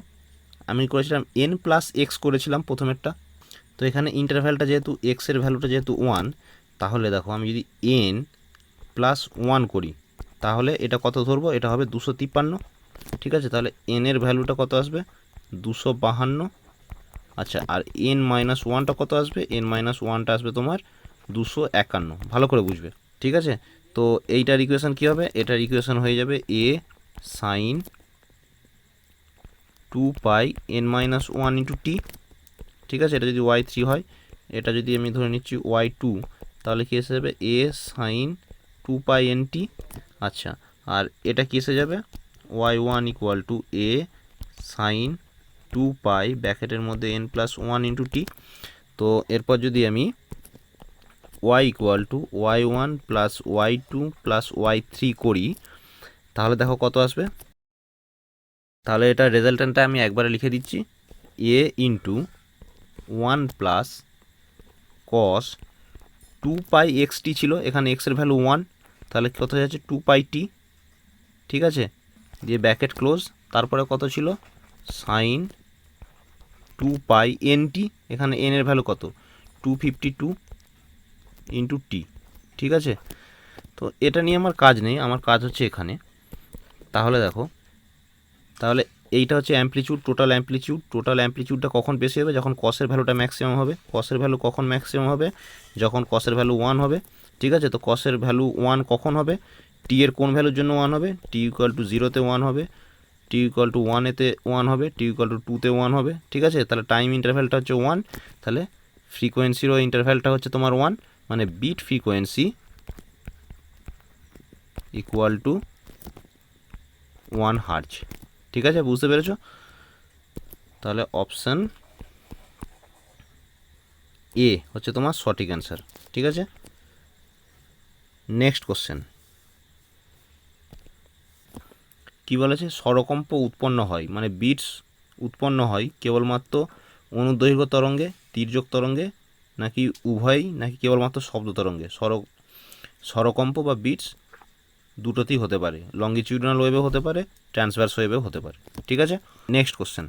আমি করেছিলাম n+x করেছিলাম প্রথমেরটা। তো এখানে ইন্টারভ্যালটা যেহেতু এক্সের ভ্যালুটা যেহেতু 1, তাহলে দেখো আমি যদি n+1 করি তাহলে এটা কত ধরবো? এটা হবে 253। ঠিক আছে, তাহলে n এর ভ্যালুটা কত আসবে? 252। আচ্ছা, আর n-1টা কত আসবে? n-1টা আসবে তোমার 251। ভালো করে বুঝবে, ঠিক আছে? তো এইটার ইকুয়েশন কী হবে? এটার ইকুয়েশন হয়ে যাবে a sin 2π n-1 into T. ঠিক আছে, এটা যদি y3 হয়, এটা যদি আমি ধরে নিচ্ছি y2, তাহলে কী এসে যাবে? a sin 2π nt। আচ্ছা, আর এটা কী এসে যাবে? y1 equal to a sin 2π ব্র্যাকেটের মধ্যে n+1 ইন্টু টি। তো এরপর যদি আমি y equal to y1 plus y2 plus y3 করি তাহলে দেখো কত আসবে? তাহলে এটা রেজাল্টেন্টটা আমি একবারে লিখে দিচ্ছি, a into 1 plus cos 2π xt ছিল, এখানে x এর ভ্যালু 1, তাহলে কত হয়ে যাচ্ছে? 2πt। ঠিক আছে, দিয়ে ব্র্যাকেট ক্লোজ, তারপরে কত ছিল সাইন 2 পাই এনটি, এখানে এন এর ভ্যালু কত 252 ইন্টু টি। ঠিক আছে, তো এটা নিয়ে আমার কাজ নেই, আমার কাজ হচ্ছে এখানে। তাহলে দেখো, তাহলে এইটা হচ্ছে অ্যাম্পলিটিউড, টোটাল অ্যাম্পলিটিউডটা কখন বেশি হবে, যখন কসের ভ্যালুটা ম্যাক্সিমাম হবে। কসের ভ্যালু কখন ম্যাক্সিমাম হবে, যখন কসের ভ্যালু 1 হবে। ঠিক আছে, তো কসের ভ্যালু 1 কখন হবে, টি এর কোন ভ্যালুর জন্য 1 হবে, টি ইকুয়াল টু 0-তে 1 হবে, টি ইকুয়াল টু 1-এতে 1 হবে, টি ইকুয়াল টু 2-তে 1 হবে। ঠিক আছে, তাহলে টাইম ইন্টারভ্যালটা হচ্ছে 1, তাহলে ফ্রিকোয়েন্সিরও ইন্টারভ্যালটা হচ্ছে তোমার 1, মানে beat frequency equal to 1 hertz. ঠিক আছে, বুঝতে পেরেছো? তাহলে অপশান এ হচ্ছে তোমার সঠিক অ্যান্সার। ঠিক আছে, নেক্সট কোশ্চেন কি বলেছে, স্বরকম্প উৎপন্ন হয়, মানে বিটস উৎপন্ন হয় কেবলমাত্র অনুদৈর্ঘ্য তরঙ্গে, তির্যক তরঙ্গে, নাকি উভয়ই, নাকি কেবলমাত্র শব্দ তরঙ্গে? স্বরকম্প বা বিটস দুটোতেই হতে পারে, লঙ্গিটিউডিনাল ওয়েভেও হতে পারে, ট্রান্সভার্স ওয়েভেও হতে পারে। ঠিক আছে, নেক্সট কোশ্চেন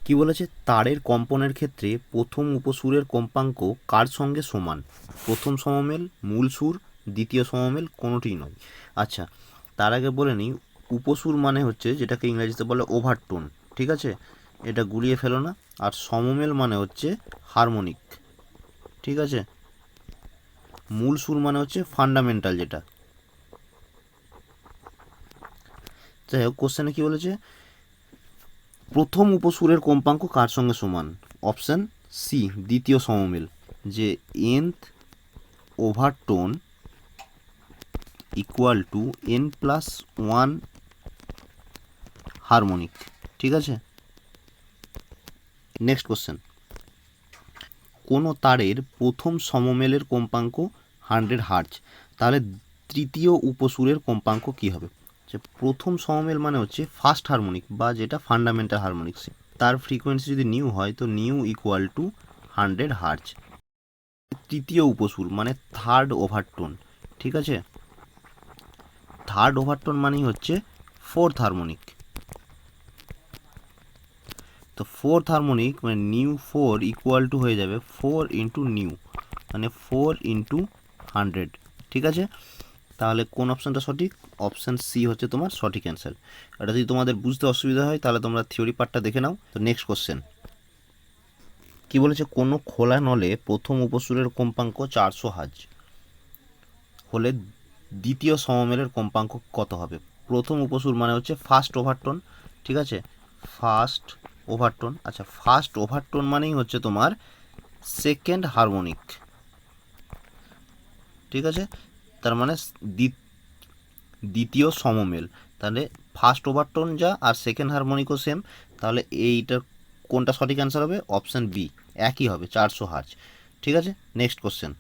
কি বলেছে, তারের কম্পনের ক্ষেত্রে প্রথম উপসুরের কম্পাঙ্ক কার সঙ্গে সমান? প্রথম সমমেল, মূল সুর, দ্বিতীয় সমমেল, কোনোটিই নয়। আচ্ছা, তার আগে বলে নিই, উপসুর মানে হচ্ছে যেটাকে ইংরেজিতে বলে ওভারটোন। ঠিক আছে, এটা গুলিয়ে ফেলো না। আর সমমেল মানে হচ্ছে হারমোনিক। ঠিক আছে, মূল সুর মানে হচ্ছে ফান্ডামেন্টাল যেটা। যাই হোক, কোশ্চেনে কী বলেছে, প্রথম উপসুরের কম্পাঙ্ক কার সঙ্গে সমান? অপশান সি, দ্বিতীয় সমমেল, যে nth overtone equal to n+1 harmonic. ঠিক আছে, নেক্সট কোশ্চেন, কোনো তারের প্রথম সমমেলের কম্পাঙ্ক 100 হার্জ, তাহলে তৃতীয় উপসুরের কম্পাঙ্ক কী হবে? যে প্রথম সমমেল মানে হচ্ছে ফার্স্ট হারমোনিক বা যেটা ফান্ডামেন্টাল হারমোনিক্স, তার ফ্রিকোয়েন্সি যদি নিউ হয় তো নিউ ইকুয়াল টু 100 হার্জ। তৃতীয় উপসুর মানে থার্ড ওভারটোন। ঠিক আছে, থার্ড ওভারটোন মানেই হচ্ছে ফোর্থ হারমোনিক। তো ফোর্থ হারমোনিক মানে নিউ 4 ইকুয়াল টু হয়ে যাবে 4 ইন্টু নিউ, মানে 4 ইন্টু 100। ঠিক আছে, তাহলে কোন অপশানটা সঠিক? অপশান সি হচ্ছে তোমার সঠিক অ্যান্সার। এটা যদি তোমাদের বুঝতে অসুবিধা হয় তাহলে তোমরা থিওরি পার্টটা দেখে নাও। তো নেক্সট কোশ্চেন কি বলেছে, কোনো খোলা নলে প্রথম উপসুরের কম্পাঙ্ক 400 হার্জ হলে দ্বিতীয় সমমেলের কম্পাঙ্ক কত হবে? প্রথম উপসুর মানে হচ্ছে ফার্স্ট ওভারটোন। ঠিক আছে, ফার্স্ট ওভারটোন। আচ্ছা, ফার্স্ট ওভারটোন মানেই হচ্ছে তোমার সেকেন্ড হারমোনিক। ঠিক আছে, তার মানে দ্বিতীয় সমমেল, তাহলে ফার্স্ট ওভারটোন যা আর সেকেন্ড হারমোনিকও সেম, তাহলে এইটার কোনটা সঠিক অ্যান্সার হবে? অপশান বি, একই হবে, 400 হার্জ। ঠিক আছে, নেক্সট কোশ্চেন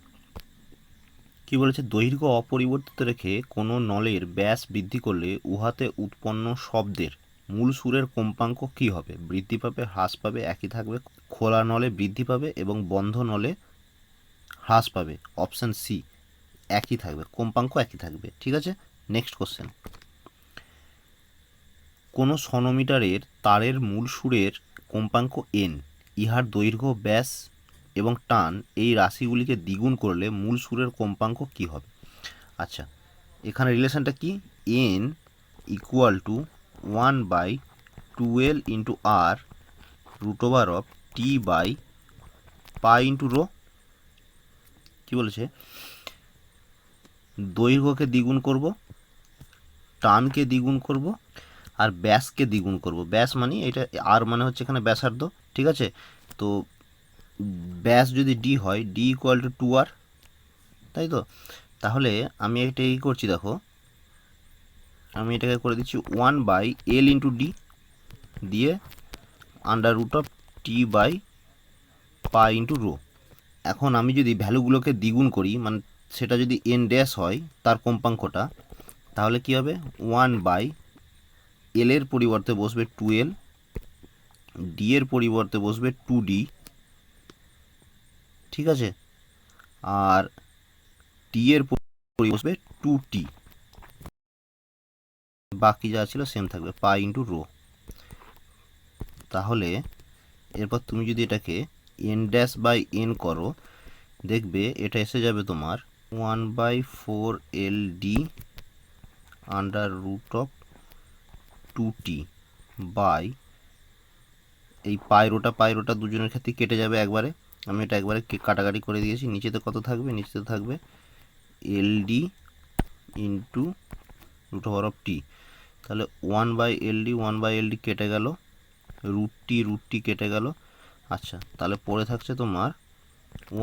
কি বলেছে, দৈর্ঘ্য অপরিবর্তিত রেখে কোনো নলের ব্যাস বৃদ্ধি করলে উহাতে উৎপন্ন শব্দের মূল সুরের কম্পাঙ্ক কী হবে? বৃদ্ধি পাবে, হ্রাস পাবে, একই থাকবে? খোলা নলে বৃদ্ধি পাবে এবং বন্ধ নলে হ্রাস পাবে। অপশান সি, একই থাকবে, কম্পাঙ্ক একই থাকবে। ঠিক আছে, নেক্সট কোশ্চেন, কোনো সনোমিটারের তারের মূল সুরের কম্পাঙ্ক এন, ইহার দৈর্ঘ্য, ব্যাস এবং টান এই রাশিগুলিকে দ্বিগুণ করলে মূল সুরের কম্পাঙ্ক কী হবে? আচ্ছা, এখানে রিলেশনটা কি? এন ইকুয়াল টু 1/12 ইন্টু আর √অফ T by pi into rho. কী বলেছে, দৈর্ঘ্যকে দ্বিগুণ করব, টানকে দ্বিগুণ করব, আর ব্যাসকে দ্বিগুণ করব। ব্যাস মানে এটা আর মানে হচ্ছে এখানে ব্যাসার্ধ। ঠিক আছে, তো ব্যাস যদি ডি হয়, ডি ইকুয়াল টু 2r, তাই তো? তাহলে আমি এটা এই করছি, দেখো আমি এটাকে করে দিচ্ছি 1/l ইন্টু ডি দিয়ে √অফ T by pi into rho. এখন আমি যদি ভ্যালুগুলোকে দ্বিগুণ করি, মানে সেটা যদি এন ড্যাশ হয় তার কম্পাঙ্কটা, তাহলে কি হবে? 1/l এর পরিবর্তে বসবে 2l, ডি এর পরিবর্তে বসবে 2d। ঠিক আছে, আর টি এর পরিবর্তে বসবে 2t, বাকি যা ছিল সেম থাকবে, পাই ইন্টু রো। তাহলে এরপর তুমি যদি এটাকে এন ড্যাশ বাই এন করো, দেখবে এটা এসে যাবে তোমার 1/4 LD under root of 2t by, এই পাইরোটা দুজনের ক্ষেত্রে কেটে যাবে একবারে, আমি এটা একবারে কাটাকাটি করে দিয়েছি। নিচেতে কত থাকবে? নিচেতে থাকবে LD into root over of T. তাহলে 1/LD কেটে গেল, রুট টি কেটে গেল। আচ্ছা, তাহলে পড়ে থাকছে তোমার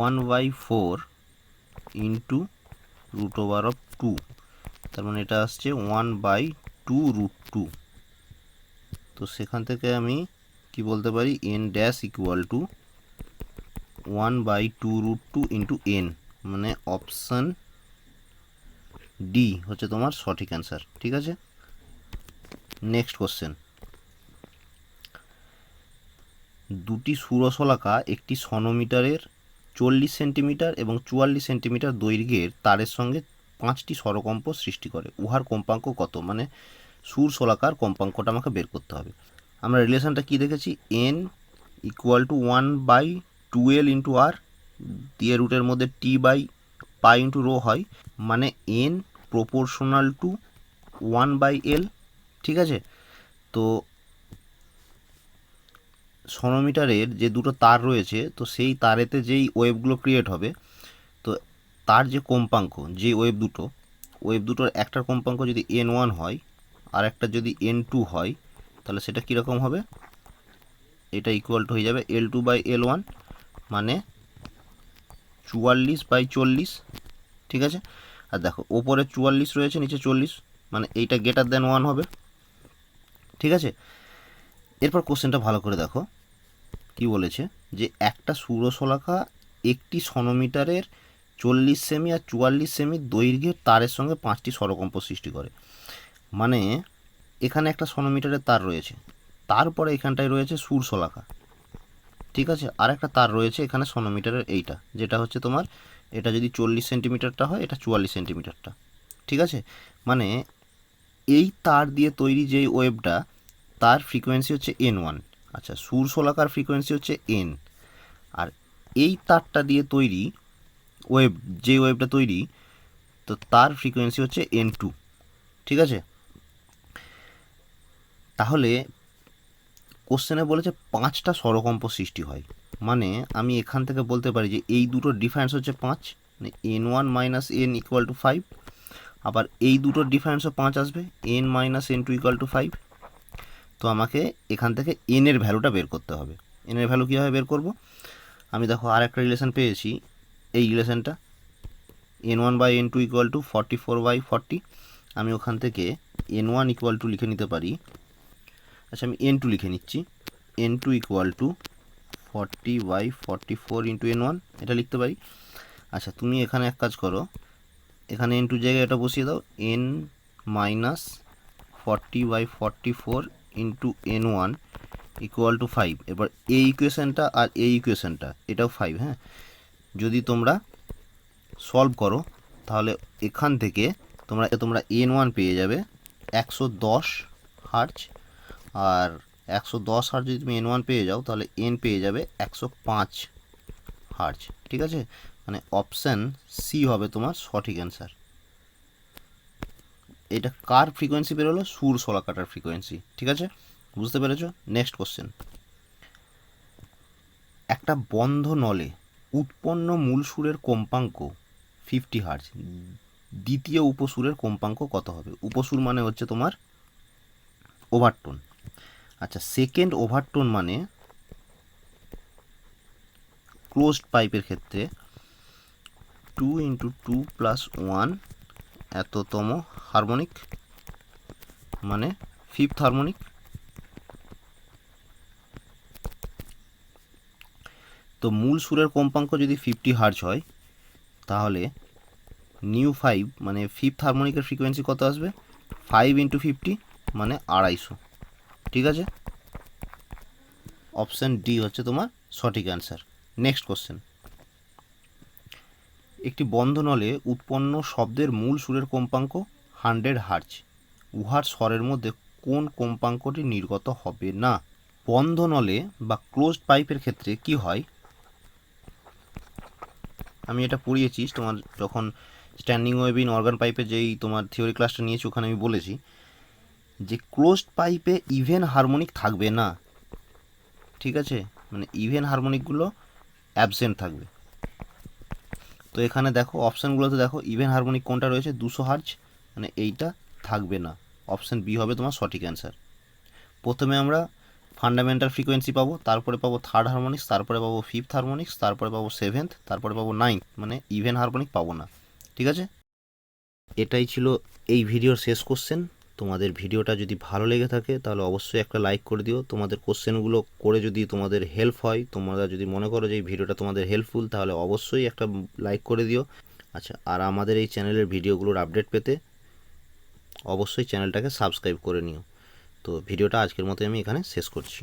1/4 ইন্টু রুট ওভার অফ 2, তার মানে এটা আসছে 1/2√2। তো সেখান থেকে আমি কি বলতে পারি? N dash equal to 1/2√2 into N, মানে অপশান ডি হচ্ছে তোমার সঠিক অ্যান্সার। ঠিক আছে, নেক্সট কোশ্চেন। দুটি ষোড়শলাকা একটি সনোমিটারের 40 সেন্টিমিটার এবং 44 সেন্টিমিটার দৈর্ঘ্যের তারের সঙ্গে 5টি স্বরকম্প সৃষ্টি করে, উহার কম্পাঙ্ক কত? মানে সুর শলাকার কম্পাঙ্কটা আমাকে বের করতে হবে। আমরা রিলেশনটা কি দেখেছি? N equal to 1/2L into আর দিয়ে রুটের মধ্যে T by pi into rho হয়, মানে এন প্রপোর্শনাল টু 1/L। ঠিক আছে, তো সনোমিটারের যে দুটো তার রয়েছে, তো সেই তারেতে যেই ওয়েভগুলো ক্রিয়েট হবে, তো তার যে কম্পাঙ্ক, যে ওয়েভ দুটোর একটার কম্পাঙ্ক যদি N1 হয় আর একটা যদি N2 হয়, তাহলে সেটা কীরকম হবে? এটা ইকুয়াল টু হয়ে যাবে L2/L1, মানে 44/40। ঠিক আছে, আর দেখো ওপরে 44 রয়েছে, নিচে 40, মানে এইটা গ্রেটার দেন 1 হবে। ঠিক আছে, এরপর কোশ্চেনটা ভালো করে দেখো কি বলেছে, যে একটা ষোড়শলাকা একটি সনোমিটারের 40 সেমি আর 44 সেমি দৈর্ঘ্যের তারের সঙ্গে 5টি স্বরকম্প সৃষ্টি করে। মানে এখানে একটা সনোমিটারের তার রয়েছে, তারপরে এখানটায় রয়েছে সুরশলাকা। ঠিক আছে, আর একটা তার রয়েছে এখানে সনোমিটারের এইটা, যেটা হচ্ছে তোমার, এটা যদি 40 সেন্টিমিটারটা হয়, এটা 44 সেন্টিমিটারটা। ঠিক আছে, মানে এই তার দিয়ে তৈরি যেই ওয়েভটা, তার ফ্রিকোয়েন্সি হচ্ছে N1। আচ্ছা, সুরশলাকার ফ্রিকোয়েন্সি হচ্ছে N, আর এই তারটা দিয়ে তৈরি ওয়েভ, যে ওয়েভটা তৈরি, তো তার ফ্রিকোয়েন্সি হচ্ছে N2। ঠিক আছে, তাহলে কোশ্চেনে বলেছে 5টা স্বরকম্প সৃষ্টি হয়, মানে আমি এখান থেকে বলতে পারি যে এই দুটোর ডিফারেন্স হচ্ছে 5, মানে N1 minus N equal to 5। আবার এই দুটোর ডিফারেন্সও 5 আসবে, N minus N2 equal to 5। তো আমাকে এখান থেকে N এর ভ্যালুটা বের করতে হবে। N এর ভ্যালু কীভাবে বের করব? আমি দেখো আর একটা রিলেশন পেয়েছি, এই রিলেশনটা N1/N2 ইকুয়াল টু 44/40। আমি ওখান থেকে N1 ইকুয়াল টু লিখে নিতে পারি, আচ্ছা আমি N2 লিখে নিচ্ছি, N2 equal to 40/44 into N1, এটা লিখতে পারি। আচ্ছা, তুমি এখানে এক কাজ করো, এখানে N2 জায়গায় এটা বসিয়ে দাও, N minus 40/44 into N1 equal to 5। এবার এই ইকুয়েশানটা আর এই ইকুয়েশানটা, এটাও 5। হ্যাঁ, যদি তোমরা সলভ করো, তাহলে এখান থেকে তোমরা N1 পেয়ে যাবে 110 হার্জ, আর 110 হার্জ যদি তুমি N1 পেয়ে যাও, তাহলে N পেয়ে যাবে 105 হার্জ। ঠিক আছে, মানে অপশান সি হবে তোমার সঠিক অ্যান্সার। এটা কার ফ্রিকোয়েন্সি বেরোলো? সুর শলাকাটার ফ্রিকোয়েন্সি। ঠিক আছে, বুঝতে পেরেছো? Next question. একটা বন্ধ নলে উৎপন্ন মূল সুরের কম্পাঙ্ক 50 হার্জ, দ্বিতীয় উপসুরের কম্পাঙ্ক কত হবে? উপসুর মানে হচ্ছে তোমার ওভারটোন। আচ্ছা, সেকেন্ড ওভারটোন মানে ক্লোজড পাইপের ক্ষেত্রে 2 × 2 + 1 এততম হারমোনিক, মানে 5th হারমোনিক। তো মূল সুরের কম্পাঙ্ক যদি 50 হার্জ হয়, তাহলে নিউ 5 মানে 5th হারমোনিকের ফ্রিকোয়েন্সি কত আসবে? 5 × 50 মানে 250। ঠিক আছে, অপশান ডি হচ্ছে তোমার সঠিক অ্যান্সার। Next question. একটি বন্ধ নলে উৎপন্ন শব্দের মূল সুরের কম্পাঙ্ক 100 হার্জ, উহার স্বরের মধ্যে কোন কম্পাঙ্কটি নির্গত হবে না? বন্ধ নলে বা ক্লোজড পাইপের ক্ষেত্রে কি হয়, আমি এটা পড়িয়েছি তোমার যখন স্ট্যান্ডিং ওয়েভ ইন অর্গান পাইপে যেই তোমার থিওরি ক্লাসটা নিয়েছি ওখানে আমি বলেছি যে ক্লোজড পাইপে ইভেন হারমোনিক থাকবে না, ঠিক আছে, মানে ইভেন হারমোনিকগুলো অ্যাবসেন্ট থাকবে। তো এখানে দেখো অপশানগুলোতে দেখো ইভেন হারমোনিক কোনটা রয়েছে, 200 হার্জ, মানে এইটা থাকবে না, অপশান বি হবে তোমার সঠিক অ্যান্সার। প্রথমে আমরা ফান্ডামেন্টাল ফ্রিকোয়েন্সি পাবো, তারপরে পাবো থার্ড হারমোনিক্স, তারপরে পাবো ফিফথ হারমোনিক্স, তারপরে পাবো সেভেন্থ, তারপরে পাবো নাইন্থ, মানে ইভেন হারমোনিক পাবো না, ঠিক আছে। এটাই ছিল এই ভিডিওর শেষ কোশ্চেন। তোমাদের ভিডিওটা যদি ভালো লেগে থাকে তাহলে অবশ্যই একটা লাইক করে দিও। তোমাদের কোশ্চেনগুলো করে যদি তোমাদের হেল্প হয়, তোমরা যদি মনে করো যে এই ভিডিওটা তোমাদের হেল্পফুল, তাহলে অবশ্যই একটা লাইক করে দিও। আচ্ছা, আর আমাদের এই চ্যানেলের ভিডিওগুলোর আপডেট পেতে অবশ্যই চ্যানেলটাকে সাবস্ক্রাইব করে নিও। তো ভিডিওটা আজকের মতো আমি এখানে শেষ করছি।